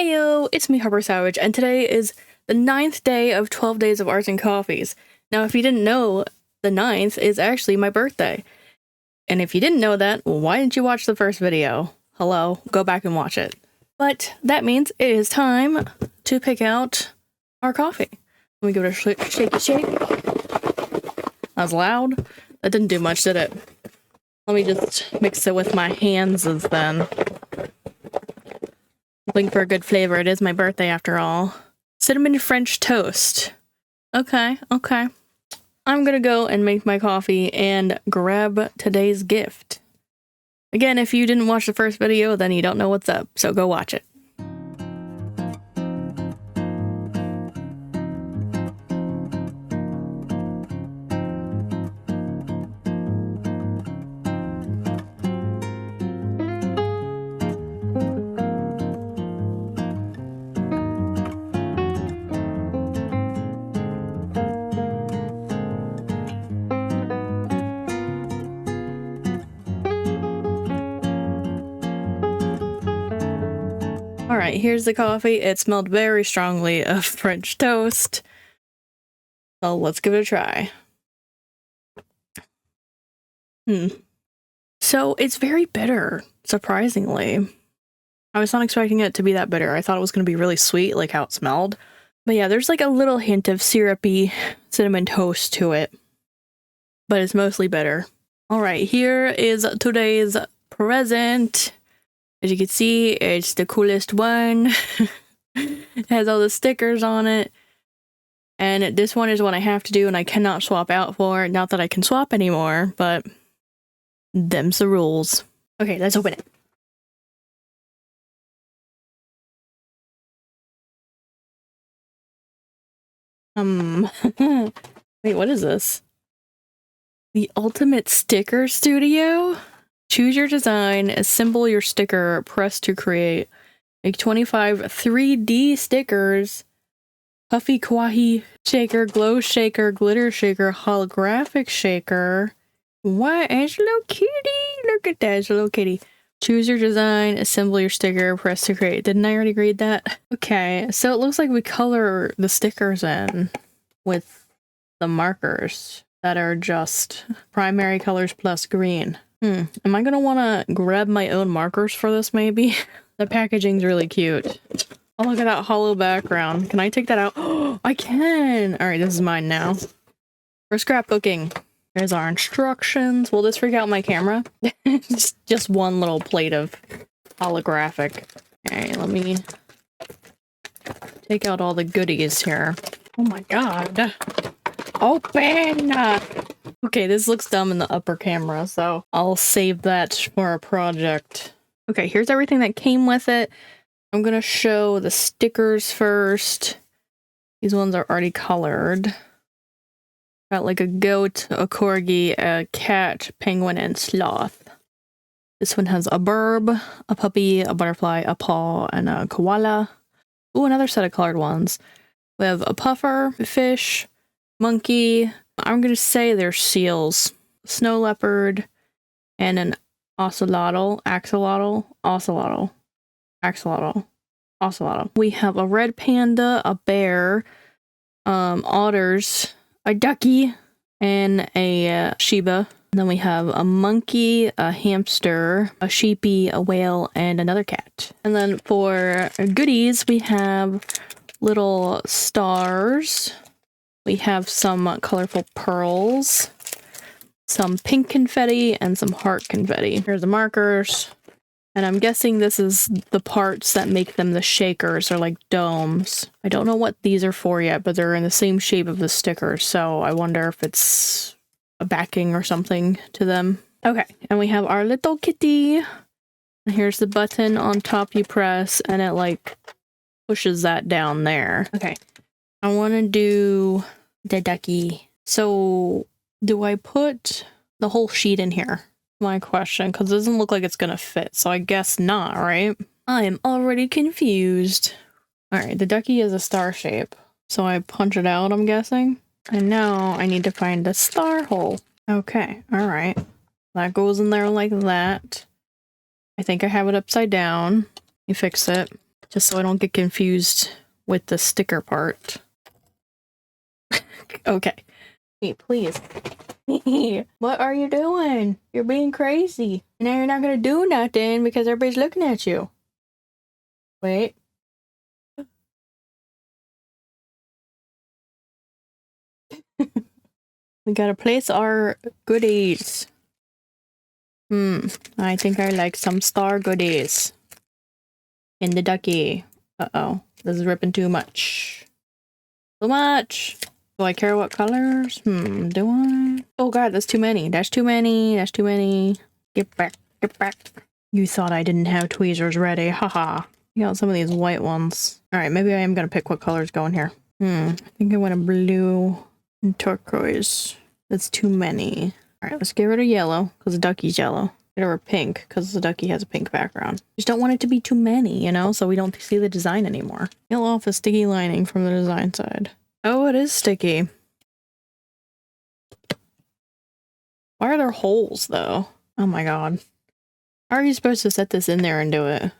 Heyo, it's me, Harper Savage, and today is the 9th day of 12 days of arts and coffees. Now, if you didn't know, the 9th is actually my birthday. And if you didn't know that, why didn't you watch the first video? Hello, go back and watch it. But that means it is time to pick out our coffee. Let me give it a shaky shake. That was loud. That didn't do much, did it? Let me just mix it with my hands then. Looking for a good flavor. It is my birthday after all. Cinnamon French toast. Okay. I'm gonna go and make my coffee and grab today's gift. Again, if you didn't watch the first video, then you don't know what's up, so go watch it. Alright, here's the coffee. It smelled very strongly of French toast. So let's give it a try. So it's very bitter, surprisingly. I was not expecting it to be that bitter. I thought it was going to be really sweet, like how it smelled. But yeah, there's like a little hint of syrupy cinnamon toast to it. But it's mostly bitter. Alright, here is today's present. As you can see, it's the coolest one. It has all the stickers on it. And this one is what I have to do and I cannot swap out for. Not that I can swap anymore, but them's the rules. Okay, let's open it. Wait, what is this? The Ultimate Sticker Studio? Choose your design, assemble your sticker, press to create. Make 25 3D stickers. Puffy kawaii shaker, glow shaker, glitter shaker, holographic shaker. What? It's a little kitty. Look at that, it's a little kitty. Choose your design, assemble your sticker, press to create. Didn't I already read that? Okay, so it looks like we color the stickers in with the markers that are just primary colors plus green. Am I gonna want to grab my own markers for this, maybe? The packaging's really cute. Oh, look at that hollow background. Can I take that out? Oh, I can! Alright, this is mine now. For scrapbooking. There's our instructions. Will this freak out my camera? just one little plate of holographic. Alright, let me take out all the goodies here. Oh my god. Open! Okay, this looks dumb in the upper camera, so I'll save that for a project. Okay, here's everything that came with it. I'm gonna show the stickers first. These ones are already colored. Got like a goat, a corgi, a cat, penguin, and sloth. This one has a burb, a puppy, a butterfly, a paw, and a koala. Ooh, another set of colored ones. We have a puffer, fish, monkey. I'm gonna say they're seals. Snow leopard, and an axolotl. We have a red panda, a bear, otters, a ducky, and a Shiba. And then we have a monkey, a hamster, a sheepy, a whale, and another cat. And then for goodies, we have little stars. We have some colorful pearls, some pink confetti, and some heart confetti. Here's the markers. And I'm guessing this is the parts that make them the shakers, or like domes. I don't know what these are for yet, but they're in the same shape of the stickers, so I wonder if it's a backing or something to them. Okay, and we have our little kitty. And here's the button on top you press, and it like pushes that down there. Okay. I want to do the ducky. So, do I put the whole sheet in here? My question, because it doesn't look like it's gonna fit, so I guess not, right? I am already confused. Alright, the ducky is a star shape, so I punch it out, I'm guessing. And now I need to find the star hole. Okay, alright. That goes in there like that. I think I have it upside down. You fix it. just so I don't get confused with the sticker part. Okay. Hey, please. What are you doing? You're being crazy. Now you're not gonna do nothing because everybody's looking at you. Wait. We gotta place our goodies. I think I like some star goodies. In the ducky. Uh-oh. This is ripping too much. Too much! Do I care what colors? Do I? Oh god, that's too many. That's too many. That's too many. Get back. Get back. You thought I didn't have tweezers ready. Haha. You got some of these white ones. Alright, maybe I am gonna pick what colors go in here. I think I want a blue and turquoise. That's too many. Alright, let's get rid of yellow, because the ducky's yellow. Get rid of pink, because the ducky has a pink background. Just don't want it to be too many, you know, so we don't see the design anymore. Peel off the sticky lining from the design side. Oh, it is sticky. Why are there holes, though? Oh my god. How are you supposed to set this in there and do it?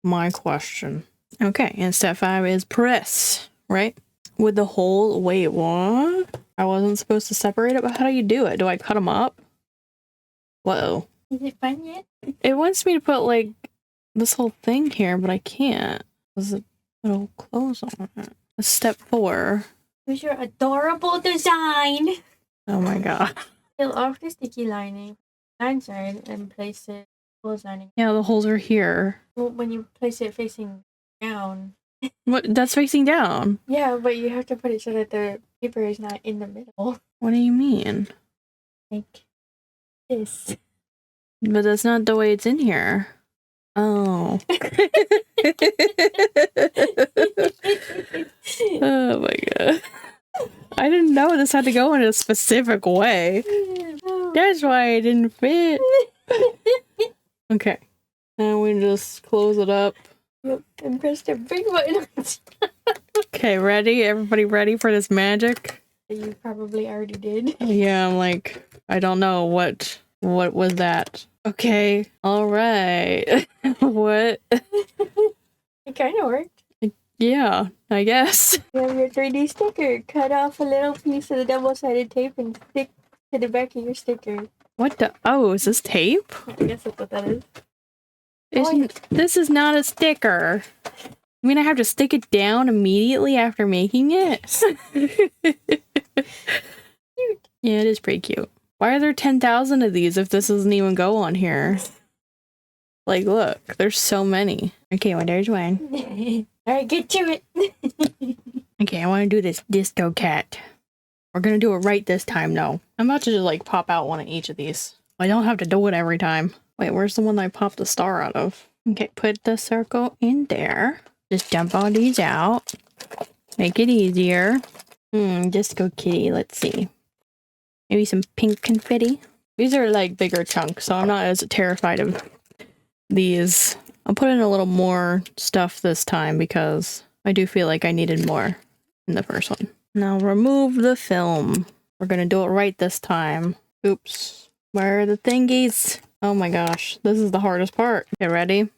My question. Okay, and step 5 is press, right? With the hole, wait, what? I wasn't supposed to separate it, but how do you do it? Do I cut them up? Whoa. Is it fun yet? It wants me to put, like, this whole thing here, but I can't. Because it'll close on it. Step 4. Here's your adorable design. Oh my god. Peel off the sticky lining side and place it close lining. Yeah, the holes are here. Well, when you place it facing down. What? That's facing down. Yeah, but you have to put it so that the paper is not in the middle. What do you mean? Like this. But that's not the way it's in here. Oh. Oh my god. I didn't know this had to go in a specific way. That's why it didn't fit. Okay. And we just close it up. Yep, and press the big button. Okay, ready? Everybody ready for this magic? You probably already did. Yeah, I'm like, I don't know what was that. Okay, all right. What? It kind of worked. Yeah, I guess. You have your 3D sticker. Cut off a little piece of the double-sided tape and stick to the back of your sticker. What the? Oh, is this tape? I guess that's what that is. This is not a sticker. I mean, I have to stick it down immediately after making it? Cute. Yeah, it is pretty cute. Why are there 10,000 of these if this doesn't even go on here? Like, look, there's so many. Okay, well, there's one. Alright, get to it. Okay, I want to do this disco cat. We're gonna do it right this time, though. I'm about to just, like, pop out one of each of these. I don't have to do it every time. Wait, where's the one that I popped the star out of? Okay, put the circle in there. Just dump all these out. Make it easier. Disco kitty, let's see. Maybe some pink confetti. These are like bigger chunks, so I'm not as terrified of these. I'll put in a little more stuff this time because I do feel like I needed more in the first one. Now remove the film. We're gonna do it right this time. Oops. Where are the thingies? Oh my gosh, this is the hardest part. Get ready?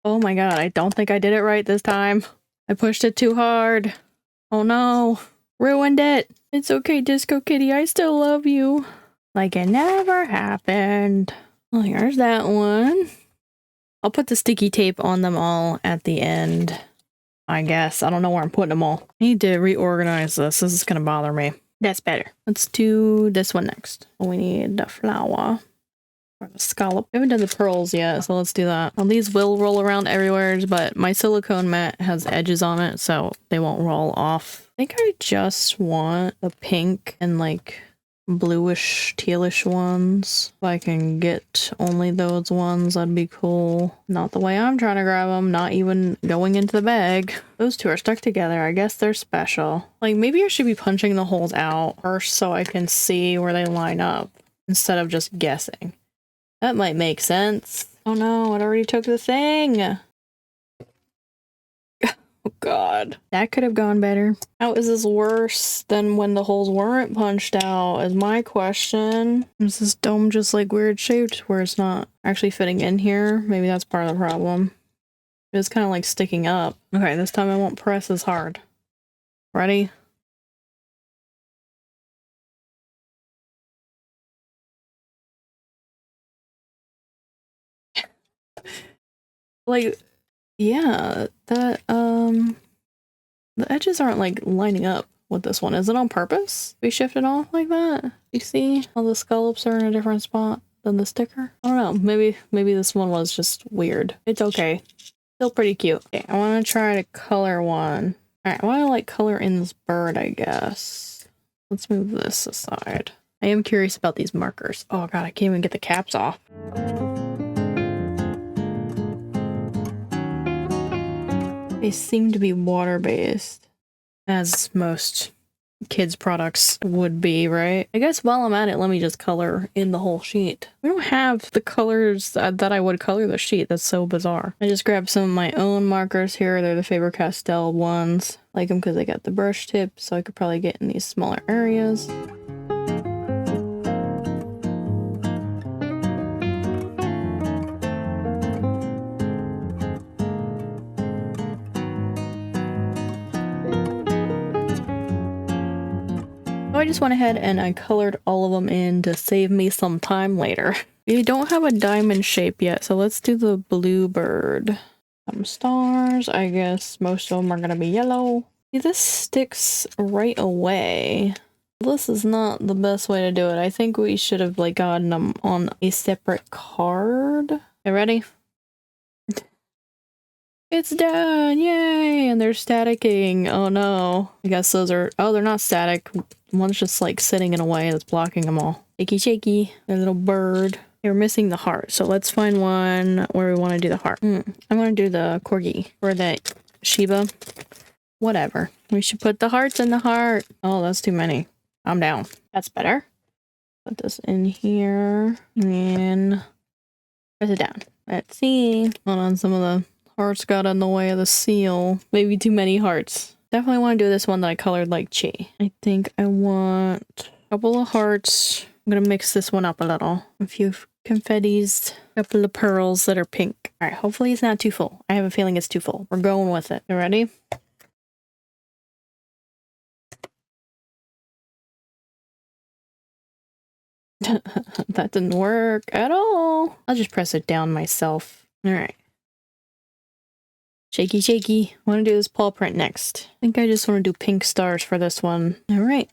Oh my god, I don't think I did it right this time. I pushed it too hard. Oh no. Ruined it. It's okay, Disco Kitty. I still love you. Like it never happened. Oh, here's that one. I'll put the sticky tape on them all at the end. I guess. I don't know where I'm putting them all. I need to reorganize this. This is going to bother me. That's better. Let's do this one next. We need the flower. Or the scallop. We haven't done the pearls yet, so let's do that. Well, these will roll around everywhere, but my silicone mat has edges on it, so they won't roll off. I think I just want the pink and like bluish, tealish ones. If I can get only those ones, that'd be cool. Not the way I'm trying to grab them, not even going into the bag. Those two are stuck together. I guess they're special. Like, maybe I should be punching the holes out first so I can see where they line up instead of just guessing. That might make sense. Oh no, it already took the thing. Oh god. That could have gone better. How is this worse than when the holes weren't punched out is my question. Is this dome just like weird shaped where it's not actually fitting in here? Maybe that's part of the problem. It's kind of like sticking up. Okay, this time I won't press as hard. Ready? Like, yeah, that, the edges aren't like lining up with this one. Is it on purpose? We shifted off like that? You see how the scallops are in a different spot than the sticker? I don't know. Maybe this one was just weird. It's okay. Still pretty cute. Okay, I want to try to color one. All right, I want to like color in this bird, I guess. Let's move this aside. I am curious about these markers. Oh god, I can't even get the caps off. They seem to be water-based, as most kids' products would be, right? I guess while I'm at it, let me just color in the whole sheet. We don't have the colors that I would color the sheet. That's so bizarre. I just grabbed some of my own markers here. They're the Faber-Castell ones. I like them because they got the brush tip, so I could probably get in these smaller areas. So I just went ahead and I colored all of them in to save me some time later. We don't have a diamond shape yet, so let's do the blue bird. Some stars. I guess most of them are gonna be yellow. See, this sticks right away. This is not the best way to do it. I think we should have like gotten them on a separate card. Okay, ready? It's done! Yay! And they're staticking. Oh no. I guess those are... Oh, they're not static. One's just like sitting in a way that's blocking them all. Shaky shaky. A little bird. We're missing the heart. So let's find one where we want to do the heart. I'm going to do the corgi. Or the Shiba. Whatever. We should put the hearts in the heart. Oh, that's too many. I'm down. That's better. Put this in here. And press it down. Let's see. Hold on, some of the hearts got in the way of the seal. Maybe too many hearts. Definitely want to do this one that I colored like Chi. I think I want a couple of hearts. I'm gonna mix this one up a little. A few confettis, a couple of pearls that are pink. All right, hopefully it's not too full. I have a feeling it's too full. We're going with it. You ready? That didn't work at all. I'll just press it down myself. All right. Shaky, shaky. I want to do this paw print next. I think I just want to do pink stars for this one. All right.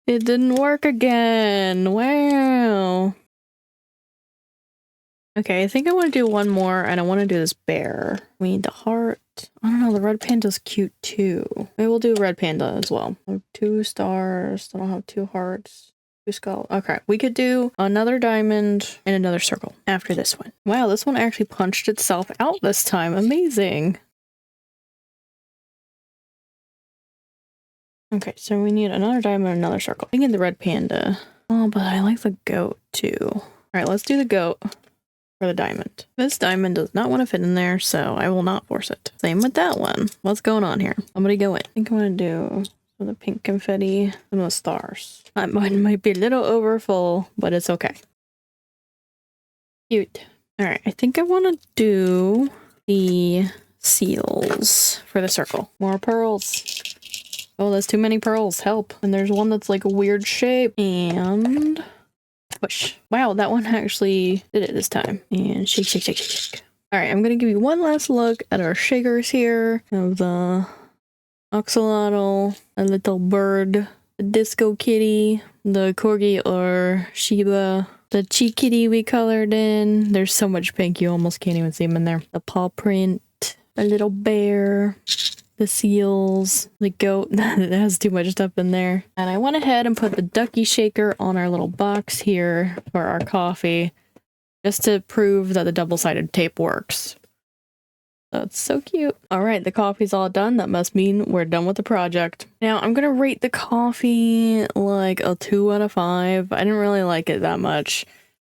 It didn't work again. Wow. Okay, I think I want to do one more, and I want to do this bear. We need the heart. I don't know, the red panda's cute too. Maybe we'll do red panda as well. 2 stars. I don't have 2 hearts. 2 skull. Okay, we could do another diamond and another circle after this one. Wow, this one actually punched itself out this time. Amazing. Okay, so we need another diamond and another circle. I need the red panda. Oh, but I like the goat too. All right, let's do the goat for the diamond. This diamond does not want to fit in there, so I will not force it. Same with that one. What's going on here? Somebody go in. I think I'm going to do the pink confetti and the stars. That one might be a little over full, but it's okay. Cute. All right, I think I want to do the seals for the circle. More pearls. Oh, that's too many pearls. Help. And there's one that's like a weird shape. And push. Wow, that one actually did it this time. And shake, shake, shake, shake, shake. All right, I'm going to give you one last look at our shakers here. Of the axolotl, a little bird, the disco kitty, the corgi or Shiba, the Chi kitty we colored in. There's so much pink, you almost can't even see them in there. The paw print, a little bear, the seals, the goat. That has too much stuff in there. And I went ahead and put the ducky shaker on our little box here for our coffee, just to prove that the double-sided tape works. That's so cute. All right, the coffee's all done. That must mean we're done with the project. Now, I'm gonna rate the coffee like a 2 out of 5. I didn't really like it that much.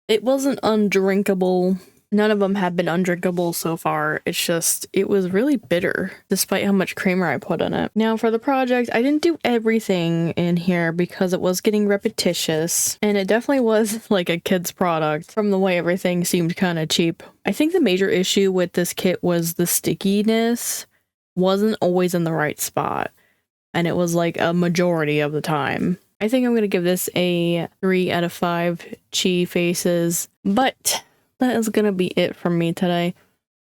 It wasn't undrinkable, None of them have been undrinkable so far. It's just, it was really bitter, despite how much creamer I put in it. Now for the project, I didn't do everything in here because it was getting repetitious, and it definitely was like a kid's product from the way everything seemed kind of cheap. I think the major issue with this kit was the stickiness wasn't always in the right spot, and it was like a majority of the time. I think I'm going to give this a 3 out of 5 chi faces, but that is going to be it from me today.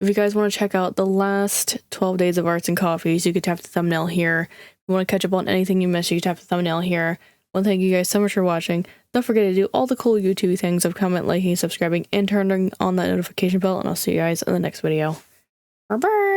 If you guys want to check out the last 12 days of arts and coffees, you could tap the thumbnail here. If you want to catch up on anything you missed, you can tap the thumbnail here. Well, thank you guys so much for watching. Don't forget to do all the cool YouTube things of comment, liking, subscribing, and turning on that notification bell, and I'll see you guys in the next video. Bye-bye!